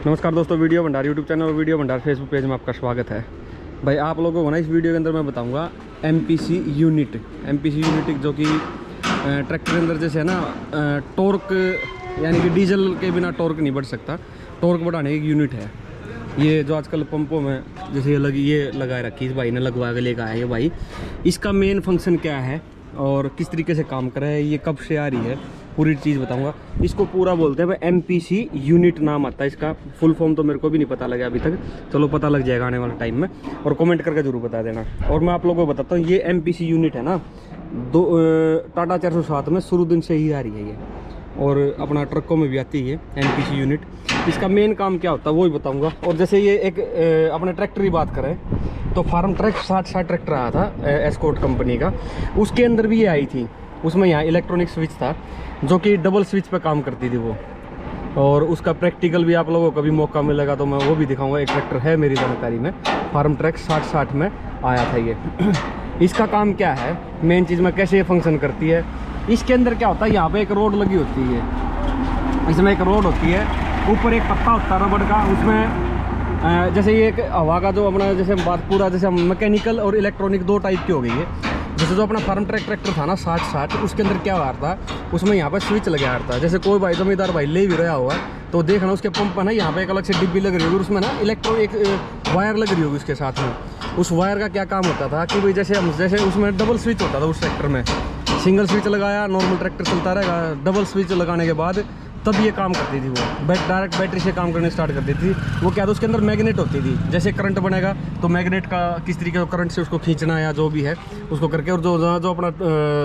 नमस्कार दोस्तों, वीडियो भंडार यूट्यूब चैनल और वीडियो भंडार फेसबुक पेज में आपका स्वागत है। भाई आप लोगों को ना इस वीडियो के अंदर मैं बताऊंगा एमपीसी यूनिट जो कि ट्रैक्टर के अंदर जैसे है ना टॉर्क, यानी कि डीजल के बिना टॉर्क नहीं बढ़ सकता, टॉर्क बढ़ाने की यूनिट है। ये जो आजकल पंपों में जैसे ये लगाए रखी, इस भाई ने लगवा के लेकर आया ये भाई। इसका मेन फंक्शन क्या है और किस तरीके से काम कर रहा है, ये कब से आ रही है, पूरी चीज़ बताऊंगा। इसको पूरा बोलते हैं भाई एमपीसी यूनिट नाम आता है इसका। फुल फॉर्म तो मेरे को भी नहीं पता लगा अभी तक, चलो पता लग जाएगा आने वाले टाइम में, और कमेंट करके जरूर बता देना। और मैं आप लोगों को बताता हूँ, ये एमपीसी यूनिट है ना टाटा 407 में शुरू दिन से ही आ रही है ये, और अपना ट्रकों में भी आती है एमपीसी यूनिट। इसका मेन काम क्या होता है वो ही बताऊँगा। और जैसे ये एक अपने ट्रैक्टर की बात करें तो फार्म ट्रैक 60 ट्रैक्टर आया था एस्कॉर्ट कंपनी का, उसके अंदर भी ये आई थी। उसमें यहाँ इलेक्ट्रॉनिक स्विच था जो कि डबल स्विच पे काम करती थी वो, और उसका प्रैक्टिकल भी आप लोगों को कभी मौका मिलेगा तो मैं वो भी दिखाऊंगा। एक ट्रैक्टर है मेरी जानकारी में, फार्म ट्रैक 60 में आया था ये। इसका काम क्या है, मेन चीज़ में कैसे ये फंक्शन करती है। इसके अंदर क्या होता है, यहाँ पे एक रोड लगी होती है, इसमें एक रोड होती है, ऊपर एक पत्ता होता है रबड़ का, उसमें जैसे ये एक हवा का जो अपना जैसे बात पूरा जैसे मैकेनिकल और इलेक्ट्रॉनिक दो टाइप की हो गई है। जैसे जो अपना फार्म ट्रैक ट्रैक्टर था ना 60, उसके अंदर क्या हुआ था, उसमें यहाँ पे स्विच लगा था। जैसे कोई भाई जमींदार भाई ले भी रहा हुआ तो देखना उसके पंप है ना, यहाँ पे एक अलग से डिब्बी लग रही होगी, उसमें ना एक वायर लग रही होगी उसके साथ में। उस वायर का क्या काम होता था कि भाई जैसे उसमें डबल स्विच होता था उस ट्रैक्टर में। सिंगल स्विच लगाया, नॉर्मल ट्रैक्टर चलता रहेगा, डबल स्विच लगाने के बाद तब ये काम करती थी वो, डायरेक्ट बैटरी से काम करने स्टार्ट करती थी वो। क्या था, उसके अंदर मैग्नेट होती थी, जैसे करंट बनेगा तो मैग्नेट का किस तरीके का करंट से उसको खींचना या जो भी है उसको करके, और जो अपना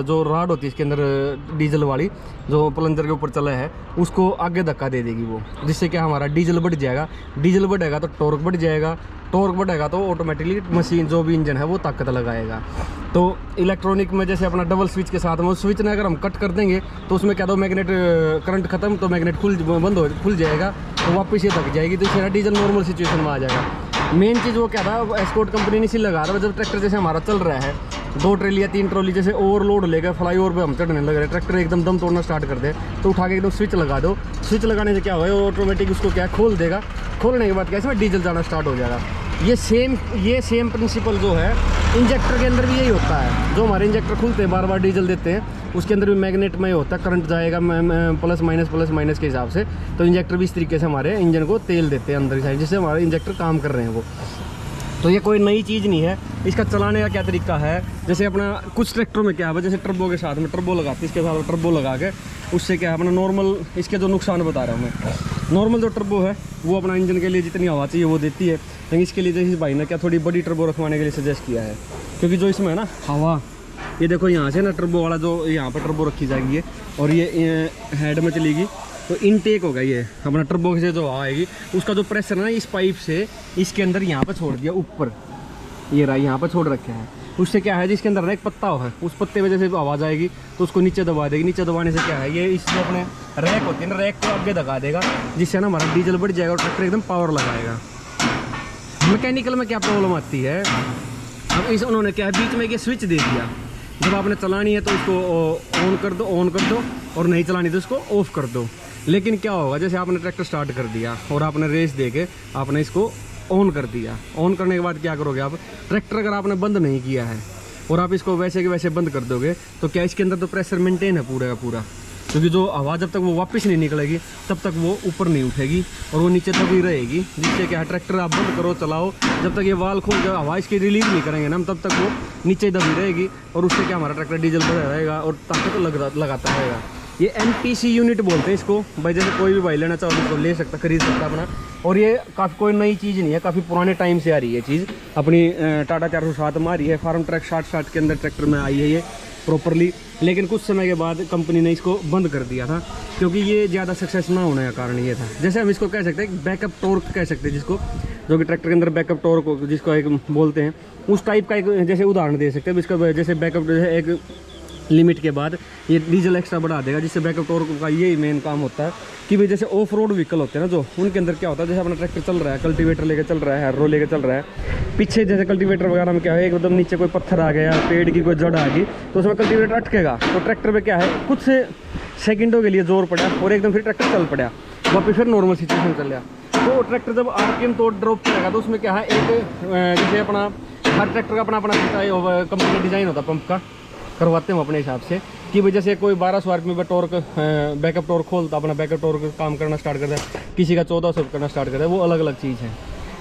जो राड होती है इसके अंदर डीजल वाली जो प्लंजर के ऊपर चला है उसको आगे धक्का दे देगी वो, जिससे क्या हमारा डीजल बढ़ जाएगा। डीजल बढ़ेगा तो टॉर्क बढ़ जाएगा, टॉर्क बढ़ेगा तो ऑटोमेटिकली मशीन जो भी इंजन है वो ताकत लगाएगा। तो इलेक्ट्रॉनिक में जैसे अपना डबल स्विच के साथ में उस स्विच ने अगर हम कट कर देंगे तो उसमें क्या दो मैग्नेट करंट खत्म, तो मैग्नेट खुल जाएगा, तो वापस ये थक जाएगी, तो इससे डीजल नॉर्मल सिचुएशन में आ जाएगा। मेन चीज़ वो क्या था, एस्कॉर्ट कंपनी ने इसी लगा रहा है। जब ट्रैक्टर जैसे हमारा चल रहा है 2 ट्रॉली या 3 ट्रॉली जैसे ओवरलोड लेकर फ्लाईओवर पे हम चढ़ने लग रहे हैं, ट्रैक्टर एकदम दम तोड़ना स्टार्ट कर दे तो उठा के एकदम स्विच लगा दो। स्विच लगाने से क्या होगा, ऑटोमेटिक उसको क्या खोल देगा, खोलने के बाद क्या इसमें डीजल जाना स्टार्ट हो जाएगा। ये सेम प्रिंसिपल जो है इंजेक्टर के अंदर भी यही होता है। जो हमारे इंजेक्टर खुलते हैं बार बार डीजल देते हैं, उसके अंदर भी मैग्नेट में होता है, करंट जाएगा प्लस माइनस के हिसाब से। तो इंजेक्टर भी इस तरीके से हमारे इंजन को तेल देते हैं अंदर की साइड, जिससे हमारे इंजेक्टर काम कर रहे हैं वो। तो ये कोई नई चीज़ नहीं है। इसका चलाने का क्या तरीका है, जैसे अपना कुछ ट्रैक्टरों में क्या है, जैसे टर्बो के साथ में टर्बो लगाते हैं, इसके साथ टर्बो लगा के उससे क्या है अपना नॉर्मल, इसके जो नुकसान बता रहा हूँ मैं, नॉर्मल जो टर्बो है वो अपना इंजन के लिए जितनी हवा चाहिए वो देती है, लेकिन इसके लिए जैसे भाई ने क्या थोड़ी बड़ी टर्बो रखवाने के लिए सजेस्ट किया है, क्योंकि जो इसमें है ना हवा, ये देखो यहाँ से ना टर्बो वाला जो यहाँ पर टर्बो रखी जाएगी ये, और ये हेड में चलेगी तो इनटेक होगा ये अपना टर्बो से जो हवा आएगी उसका जो प्रेशर है ना इस पाइप से इसके अंदर यहाँ पर छोड़ दिया ऊपर, ये रहा यहाँ पर छोड़ रखे हैं। उससे क्या है, जिसके अंदर ना एक पत्ता है, उस पत्ते में जैसे आवाज़ आएगी तो उसको नीचे दबा देगी। नीचे दबाने से क्या है, ये इस जो अपने रैक होती है ना, रैक को आगे दबा देगा, जिससे ना हमारा डीजल बढ़ जाएगा और ट्रैक्टर एकदम पावर लगाएगा। मैकेनिकल में क्या प्रॉब्लम आती है, अब इस उन्होंने क्या है बीच में ये स्विच दे दिया, जब आपने चलानी है तो उसको ऑन कर दो और नहीं चलानी तो उसको ऑफ कर दो। लेकिन क्या होगा, जैसे आपने ट्रैक्टर स्टार्ट कर दिया और आपने रेस दे के आपने इसको ऑन कर दिया, ऑन करने के बाद क्या करोगे आप, ट्रैक्टर अगर आपने बंद नहीं किया है और आप इसको वैसे के वैसे बंद कर दोगे तो क्या इसके अंदर तो प्रेशर मेंटेन है पूरा का पूरा, क्योंकि जो हवा जब तक वो वापस नहीं निकलेगी तब तक वो ऊपर नहीं उठेगी और वो नीचे तक ही रहेगी। जिससे क्या है, ट्रैक्टर आप बंद करो चलाओ, जब तक ये वाल खोल जब हवा इसकी रिलीज नहीं करेंगे ना तब तक वो नीचे दबी रहेगी, और उससे क्या हमारा ट्रैक्टर डीजल बढ़ा रहेगा और ताकत लगाता रहेगा। ये एमपीसी यूनिट बोलते हैं इसको भाई, जैसे कोई भी भाई लेना चाहो उसको ले सकता, खरीद सकता अपना। और ये काफ़ी कोई नई चीज़ नहीं है, काफ़ी पुराने टाइम से आ रही है चीज़, अपनी टाटा 407 में आ रही है, फार्म ट्रैक 60 के अंदर ट्रैक्टर में आई है ये प्रॉपरली। लेकिन कुछ समय के बाद कंपनी ने इसको बंद कर दिया था, क्योंकि ये ज़्यादा सक्सेस ना होने का कारण ये था। जैसे हम इसको कह सकते हैं बैकअप टॉर्क कह सकते हैं जिसको, जो कि ट्रैक्टर के अंदर बैकअप टॉर्क जिसको एक बोलते हैं, उस टाइप का एक जैसे उदाहरण दे सकते हैं। इसका जैसे बैकअप जैसे एक लिमिट के बाद ये डीजल एक्स्ट्रा बढ़ा देगा, जिससे बैकअप टॉर्क का यही मेन काम होता है कि भाई जैसे ऑफ रोड व्हीकल होते हैं ना जो, उनके अंदर क्या होता है, जैसे अपना ट्रैक्टर चल रहा है, कल्टीवेटर लेके चल रहा है, हैरो लेके चल रहा है, पीछे जैसे कल्टीवेटर वगैरह में क्या है एकदम नीचे कोई पत्थर आ गया, पेड़ की कोई जड़ आ गई तो उसमें कल्टीवेटर अटकेगा, तो ट्रैक्टर पे क्या है कुछ सेकंडों के लिए जोर पड़ा और एकदम फिर ट्रैक्टर चल पड़ा, वापस फिर नॉर्मल सिचुएशन चल गया। तो ट्रैक्टर जब आरपीएम तो ड्रॉप करेगा तो उसमें क्या है, एक जैसे अपना हर ट्रैक्टर का अपना अपना कंपनी का डिज़ाइन होता है पंप का, करवाते हैं अपने हिसाब से कि वजह से कोई 1200 आरपीएम पे टॉर्क बैकअप टॉर्क खोलता, अपना बैकअप टॉर्क काम करना स्टार्ट करता है, किसी का 1400 करना स्टार्ट करता है, वो अलग अलग चीज़ है।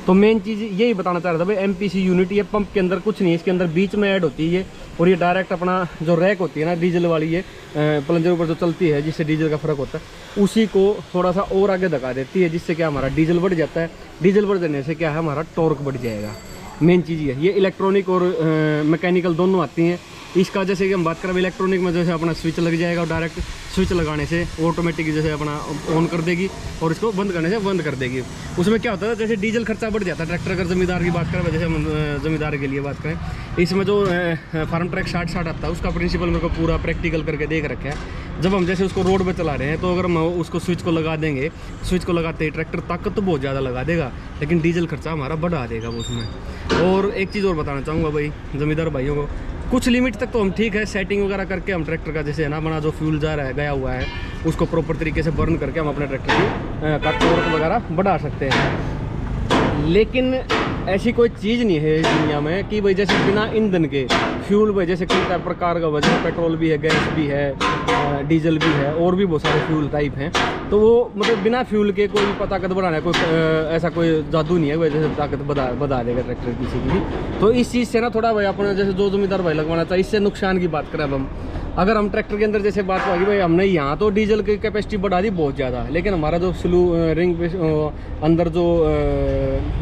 तो मेन चीज़ यही बताना चाह रहा था भाई, एमपीसी यूनिट ये पंप के अंदर कुछ नहीं है, इसके अंदर बीच में ऐड होती है ये, और ये डायरेक्ट अपना जो रैक होती है ना डीजल वाली, ये प्लंजर ऊपर जो चलती है जिससे डीजल का फ़र्क होता है, उसी को थोड़ा सा और आगे धका देती है, जिससे क्या हमारा डीजल बढ़ जाता है। डीजल बढ़ जाने से क्या है, हमारा टॉर्क बढ़ जाएगा। मेन चीज़ ये है। ये इलेक्ट्रॉनिक और मैकेनिकल दोनों आती हैं। इसका जैसे कि हम बात करें इलेक्ट्रॉनिक में, जैसे अपना स्विच लग जाएगा और डायरेक्ट स्विच लगाने से ऑटोमेटिक जैसे अपना ऑन कर देगी और इसको बंद करने से बंद कर देगी। उसमें क्या होता है, जैसे डीजल खर्चा बढ़ जाता है ट्रैक्टर, अगर ज़मींदार की बात करें, जैसे हम ज़मींदार के लिए बात करें, इसमें जो फार्म ट्रैक 60 आता है उसका प्रिंसिपल मेरे को पूरा प्रैक्टिकल करके देख रखा है। जब हम जैसे उसको रोड पर चला रहे हैं तो अगर हम उसको स्विच को लगा देंगे, स्विच को लगाते ही ट्रैक्टर ताकत तो बहुत ज़्यादा लगा देगा, लेकिन डीजल खर्चा हमारा बढ़ा देगा वो उसमें। और एक चीज़ और बताना चाहूँगा भाई ज़मींदार भाइयों को, कुछ लिमिट तक तो हम ठीक है सेटिंग वगैरह करके हम ट्रैक्टर का जैसे है ना अपना जो फ्यूल जा रहा है गया हुआ है उसको प्रॉपर तरीके से बर्न करके हम अपने ट्रैक्टर की का टॉर्क वगैरह बढ़ा सकते हैं। लेकिन ऐसी कोई चीज़ नहीं है इस दुनिया में कि भाई जैसे बिना ईंधन के फ्यूल भाई जैसे कई प्रकार का वजह, पेट्रोल भी है, गैस भी है, डीजल भी है, और भी बहुत सारे फ्यूल टाइप हैं। तो वो मतलब बिना फ्यूल के कोई भी ताकत बढ़ाना है, कोई ऐसा कोई जादू नहीं है भाई जैसे ताकत बढ़ा देगा ट्रैक्टर किसी की भी। तो इस चीज़ से ना थोड़ा भाई अपना जैसे जो ज़मींदार भाई लगवाना चाहिए, इससे नुकसान की बात करें अब हम, अगर हम ट्रैक्टर के अंदर जैसे बात होगी भाई हमने यहाँ तो डीजल की कैपेसिटी बढ़ा दी बहुत ज़्यादा, लेकिन हमारा जो स्लू रिंग अंदर जो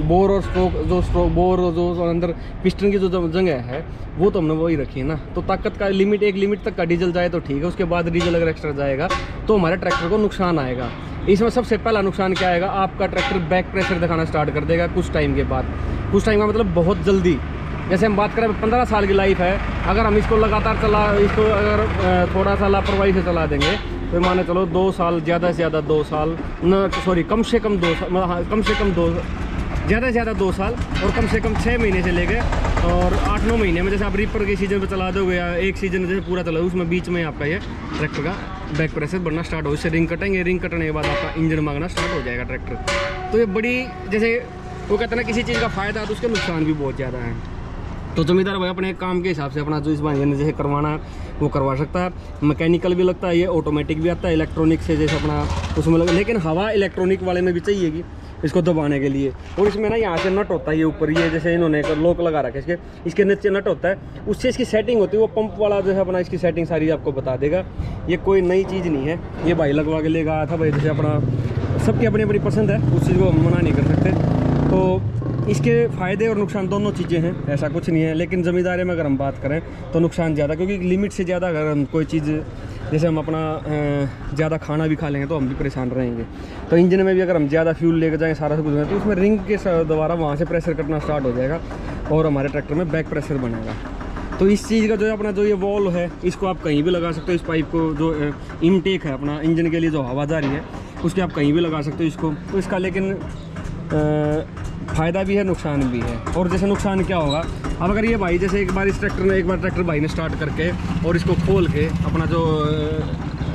बोर और स्ट्रोक बोर जो अंदर पिस्टन की जो जगह है वो तो हमने वही रखी है ना। तो ताकत का लिमिट, एक लिमिट तक का डीजल जाए तो ठीक है, उसके बाद डीजल अगर एक्स्ट्रा जाएगा तो हमारे ट्रैक्टर को नुकसान आएगा। इसमें सबसे पहला नुकसान क्या आएगा, आपका ट्रैक्टर बैक प्रेशर दिखाना स्टार्ट कर देगा कुछ टाइम के बाद। कुछ टाइम का मतलब बहुत जल्दी। जैसे हम बात करें 15 साल की लाइफ है, अगर हम इसको लगातार इसको अगर थोड़ा सा लापरवाही से चला देंगे तो माने चलो 2 साल, ज़्यादा से ज़्यादा 2 साल न, सॉरी कम से कम 2 साल, कम से कम 2, ज़्यादा से ज़्यादा 2 साल और कम से कम 6 महीने से लेके और 8-9 महीने में जैसे आप रीपर के सीजन पे चला दोगे या एक सीजन जैसे पूरा चला उसमें बीच में आपका ये ट्रैक्टर का बैक प्रेशर बढ़ना स्टार्ट हो, इससे रिंग कटेंगे, रिंग कटने के बाद आपका इंजन मांगना स्टार्ट हो जाएगा ट्रैक्टर। तो ये बड़ी जैसे वो कहते हैं ना किसी चीज़ का फ़ायदा है तो उसके नुकसान भी बहुत ज़्यादा है। तो ज़मींदार भाई अपने काम के हिसाब से अपना जो इस भाई ने जैसे करवाना है वो करवा सकता है। मैकेनिकल भी लगता है, ये ऑटोमेटिक भी आता है, इलेक्ट्रॉनिक से जैसे अपना उसमें लगा, लेकिन हवा इलेक्ट्रॉनिक वाले में भी चाहिएगी इसको दबाने के लिए। और इसमें ना यहाँ से नट होता है ये ऊपर, ये जैसे इन्होंने लॉक लगा रखा है इसके नीचे नट होता है, उससे इसकी सेटिंग होती है। वो पंप वाला जो है अपना इसकी सेटिंग सारी आपको बता देगा, ये कोई नई चीज़ नहीं है। ये भाई लगवा के लेगा आया था भाई, जैसे अपना सबकी अपनी अपनी पसंद है, उस चीज़ को हम मना नहीं कर सकते। तो इसके फ़ायदे और नुकसान दोनों चीज़ें हैं, ऐसा कुछ नहीं है। लेकिन ज़मींदारी में अगर हम बात करें तो नुकसान ज़्यादा, क्योंकि लिमिट से ज़्यादा अगर हम कोई चीज़ जैसे हम अपना ज़्यादा खाना भी खा लेंगे तो हम भी परेशान रहेंगे। तो इंजन में भी अगर हम ज़्यादा फ्यूल लेकर जाएँ सारा कुछ तो उसमें रिंग के द्वारा वहाँ से प्रेशर कटना स्टार्ट हो जाएगा और हमारे ट्रैक्टर में बैक प्रेशर बनेगा। तो इस चीज़ का जो है अपना जो ये वॉल्व है इसको आप कहीं भी लगा सकते हो। इस पाइप को जो इनटेक है अपना इंजन के लिए जो हवा जा रही है उसके आप कहीं भी लगा सकते हो इसको। तो इसका लेकिन फ़ायदा भी है, नुकसान भी है। और जैसे नुकसान क्या होगा, अब अगर ये भाई जैसे एक बार ट्रैक्टर भाई ने स्टार्ट करके और इसको खोल के अपना जो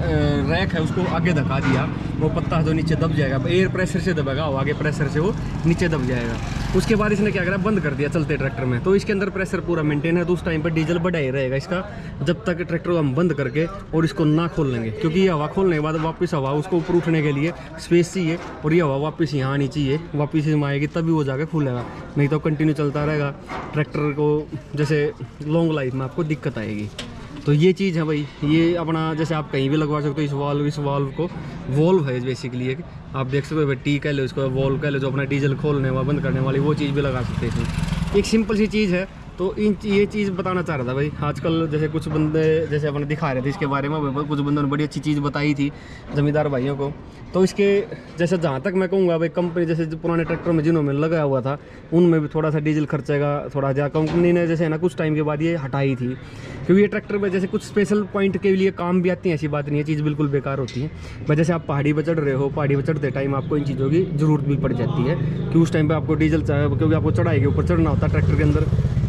रैक है उसको आगे धका दिया, वो पत्ता जो नीचे दब जाएगा, एयर प्रेशर से दबेगा, वो आगे प्रेशर से वो नीचे दब जाएगा। उसके बाद इसने क्या करा, बंद कर दिया चलते ट्रैक्टर में, तो इसके अंदर प्रेशर पूरा मेंटेन है। तो उस टाइम पर डीजल बढ़ा ही रहेगा इसका, जब तक ट्रैक्टर को हम बंद करके और इसको ना खोल लेंगे, क्योंकि ये हवा खोलने के बाद वापस हवा उसको ऊपर उठने के लिए स्पेस चाहिए और ये हवा वापस यहाँ आनी चाहिए, वापस इसमें आएगी तभी वो जाके खुलेगा, नहीं तो कंटिन्यू चलता रहेगा। ट्रैक्टर को जैसे लॉन्ग लाइफ में आपको दिक्कत आएगी। तो ये चीज़ है भाई, ये अपना जैसे आप कहीं भी लगवा सकते हो। इस वाल्व को वॉल्व है बेसिकली, एक आप देख सकते हो टी कह लो इसको, वॉल्व कह लो, जो अपना डीजल खोलने व बंद करने वाली वो चीज़ भी लगा सकते हैं। एक सिंपल सी चीज़ है। तो ये चीज़ बताना चाह रहा था भाई। आजकल जैसे कुछ बंदे जैसे अपने दिखा रहे थे इसके बारे में, कुछ बंदों ने बड़ी अच्छी चीज़ बताई थी ज़मींदार भाइयों को। तो इसके जैसे जहाँ तक मैं कहूँगा भाई, कंपनी जैसे जो पुराने ट्रैक्टर में जिन्होंने लगाया हुआ था उनमें भी थोड़ा सा डीजल खर्चेगा थोड़ा ज़्यादा। कंपनी ने जैसे है ना कुछ टाइम के बाद ये हटाई थी, क्योंकि ये ट्रैक्टर में जैसे कुछ स्पेशल पॉइंट के लिए काम भी आती है, ऐसी बात नहीं है चीज़ बिल्कुल बेकार होती है। भाई जैसे आप पहाड़ी पर चढ़ रहे हो, पहाड़ी पर चढ़ते टाइम आपको इन चीज़ों की ज़रूरत भी पड़ जाती है कि उस टाइम पर आपको डीजल चाहिए, क्योंकि आपको चढ़ाई के ऊपर चढ़ना होता है ट्रैक्टर के अंदर।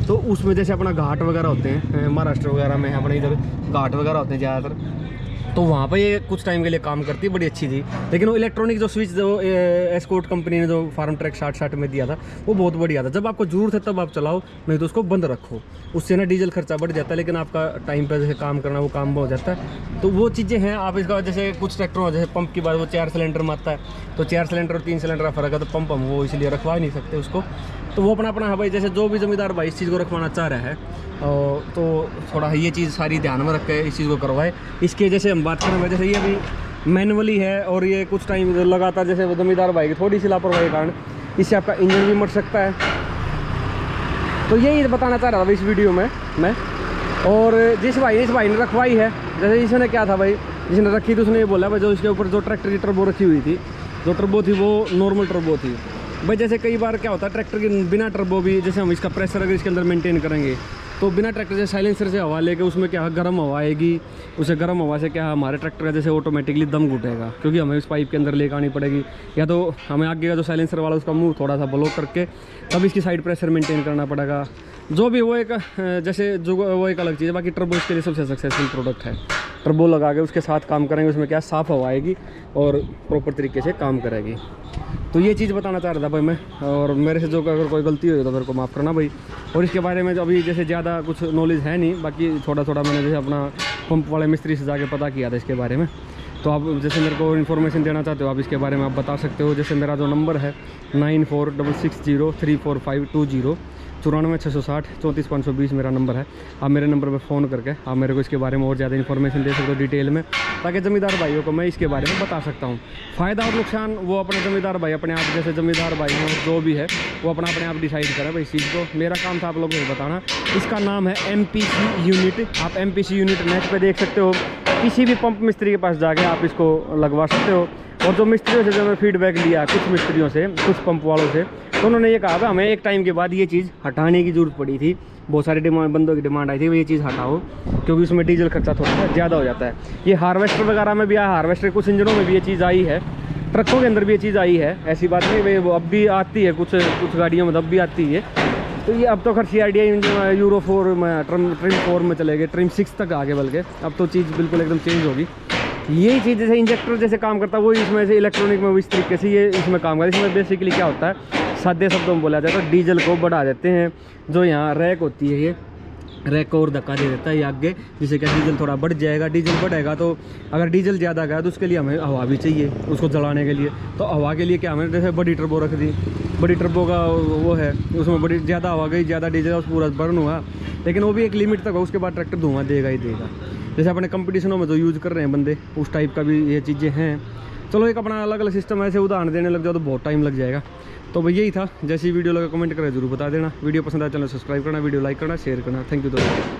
तो उसमें जैसे अपना घाट वगैरह होते हैं, महाराष्ट्र वगैरह में अपने इधर घाट वगैरह होते हैं ज़्यादातर, तो वहाँ पर ये कुछ टाइम के लिए काम करती बड़ी अच्छी थी। लेकिन वो इलेक्ट्रॉनिक जो स्विच जो एस्कॉर्ट कंपनी ने जो फार्म ट्रैक 60 में दिया था वो बहुत बढ़िया था। जब आपको ज़रूरत है तब आप चलाओ, नहीं तो उसको बंद रखो। उससे ना डीजल खर्चा बढ़ जाता है, लेकिन आपका टाइम पर जैसे काम करना वो काम हो जाता है। तो वो चीज़ें हैं। आप इसका जैसे कुछ ट्रैक्टरों जैसे पंप की बात, वो 4 सिलेंडर में आता है, तो 4 सिलेंडर और 3 सिलेंडर का फ़र्क है, तो पंप हम वो इसलिए रखवा ही नहीं सकते उसको। तो वो अपना अपना है भाई। जैसे जो भी ज़मींदार भाई इस चीज़ को रखवाना चाह रहा है तो थोड़ा ये चीज़ सारी ध्यान में रख के इस चीज़ को करवाए। इसके जैसे हम बात करें, जैसे ये भी मैनुअली है और ये कुछ टाइम लगातार जैसे ज़मींदार भाई की थोड़ी सी लापरवाही के कारण इससे आपका इंजन भी मर सकता है। तो यही बताना चाह रहा था इस वीडियो में मैं। और इस भाई ने रखवाई है, जैसे इसने क्या था भाई, जिसने रखी थी उसने ये बोला भाई जो इसके ऊपर जो ट्रैक्टर की टर्बो रखी हुई थी, जो टर्बो थी वो नॉर्मल टर्बो थी भाई। जैसे कई बार क्या होता है ट्रैक्टर के बिना टर्बो भी, जैसे हम इसका प्रेशर अगर इसके अंदर मेंटेन करेंगे तो बिना ट्रैक्टर से साइलेंसर से हवा लेके उसमें क्या गर्म हवा आएगी, उसे गर्म हवा से क्या हमारे ट्रैक्टर का जैसे ऑटोमेटिकली दम घुटेगा, क्योंकि हमें इस पाइप के अंदर लेकर आनी पड़ेगी, या तो हमें आगे का जो साइलेंसर वाला उसका मुंह थोड़ा सा ब्लॉक करके तब इसकी साइड प्रेशर मेंटेन करना पड़ेगा। जो भी वो एक जैसे जो वो एक अलग चीज़ है। बाकी टर्बो इसके लिए सबसे सक्सेसफुल प्रोडक्ट है। टर्बो लगा के उसके साथ काम करेंगे, उसमें क्या साफ़ हवा आएगी और प्रॉपर तरीके से काम करेगी। तो ये चीज़ बताना चाह रहा था भाई मैं। और मेरे से जो अगर कोई गलती हुई तो मेरे को माफ़ करना भाई। और इसके बारे में अभी जैसे ज़्यादा कुछ नॉलेज है नहीं, बाकी थोड़ा थोड़ा मैंने जैसे अपना पंप वाले मिस्त्री से जाके पता किया था इसके बारे में। तो आप जैसे मेरे को इन्फॉर्मेशन देना चाहते हो आप इसके बारे में आप बता सकते हो। जैसे मेरा जो नंबर है 9466034520 94 660 34 520 मेरा नंबर है। आप मेरे नंबर पर फ़ोन करके आप मेरे को इसके बारे में और ज़्यादा इन्फॉर्मेशन दे सकते हो डिटेल में, ताकि ज़मींदार भाइयों को मैं इसके बारे में बता सकता हूँ। फ़ायदा और नुकसान वो अपने ज़मींदार भाई अपने आप, जैसे ज़मींदार भाई हो जो भी है वो अपने आप डिसाइड करें भाई इस चीज़ को। मेरा काम था आप लोगों को बताना। इसका नाम है MPC यूनिट। आप MPC यूनिट नेट पर देख सकते हो, किसी भी पंप मिस्त्री के पास जाके आप इसको लगवा सकते हो। और जो मिस्त्रियों से जो मैं फीडबैक लिया कुछ मिस्त्रियों से, कुछ पंप वालों से, तो उन्होंने ये कहा था हमें एक टाइम के बाद ये चीज़ हटाने की ज़रूरत पड़ी थी। बहुत सारे बंदों की डिमांड आई थी ये चीज़ हटाओ, क्योंकि उसमें डीजल खर्चा थोड़ा सा ज़्यादा हो जाता है। ये हार्वेस्टर वगैरह में भी आया, हार्वेस्टर कुछ इंजनों में भी ये चीज़ आई है, ट्रकों के अंदर भी ये चीज़ आई है, ऐसी बात नहीं भाई। वो अब भी आती है, कुछ गाड़ियों में अब भी आती है। तो ये अब तो खैर CRDI यूरो 4 में ट्रिम 4 में चले गए, ट्रिम 6 तक आगे बल्कि अब तो चीज़ बिल्कुल एकदम चेंज होगी। यही चीज़ जैसे इंजेक्टर जैसे काम करता है वही इसमें से इलेक्ट्रॉनिक में इस तरीके से ये इसमें काम करता है। इसमें बेसिकली क्या होता है, सादे शब्दों में बोला जाए तो डीजल को बढ़ा देते हैं। जो यहाँ रैक होती है ये रैक को और धक्का दे देता है ये आगे, जिससे क्या डीजल थोड़ा बढ़ जाएगा। डीजल बढ़ेगा तो अगर डीजल ज़्यादा गया तो उसके लिए हमें हवा भी चाहिए उसको जलाने के लिए। तो हवा के लिए क्या हमें जैसे बड़ी टर्बो रख दी, बड़ी टर्बो का वो है, उसमें बड़ी ज़्यादा हवा गई, ज़्यादा डीजल पूरा बर्न हुआ, लेकिन वो भी एक लिमिट तक हो, उसके बाद ट्रैक्टर धुआं देगा ही देगा। जैसे अपने कंपटीशनों में जो यूज़ कर रहे हैं बंदे, उस टाइप का भी ये चीज़ें हैं। चलो एक अपना अलग अलग सिस्टम ऐसे उदाहरण देने लग जाओ तो बहुत टाइम लग जाएगा। तो भाई यही था। जैसी वीडियो लगा कमेंट करें जरूर बता देना। वीडियो पसंद आया चैनल सब्सक्राइब करना, वीडियो लाइक करना, शेयर करना। थैंक यू दोस्तों।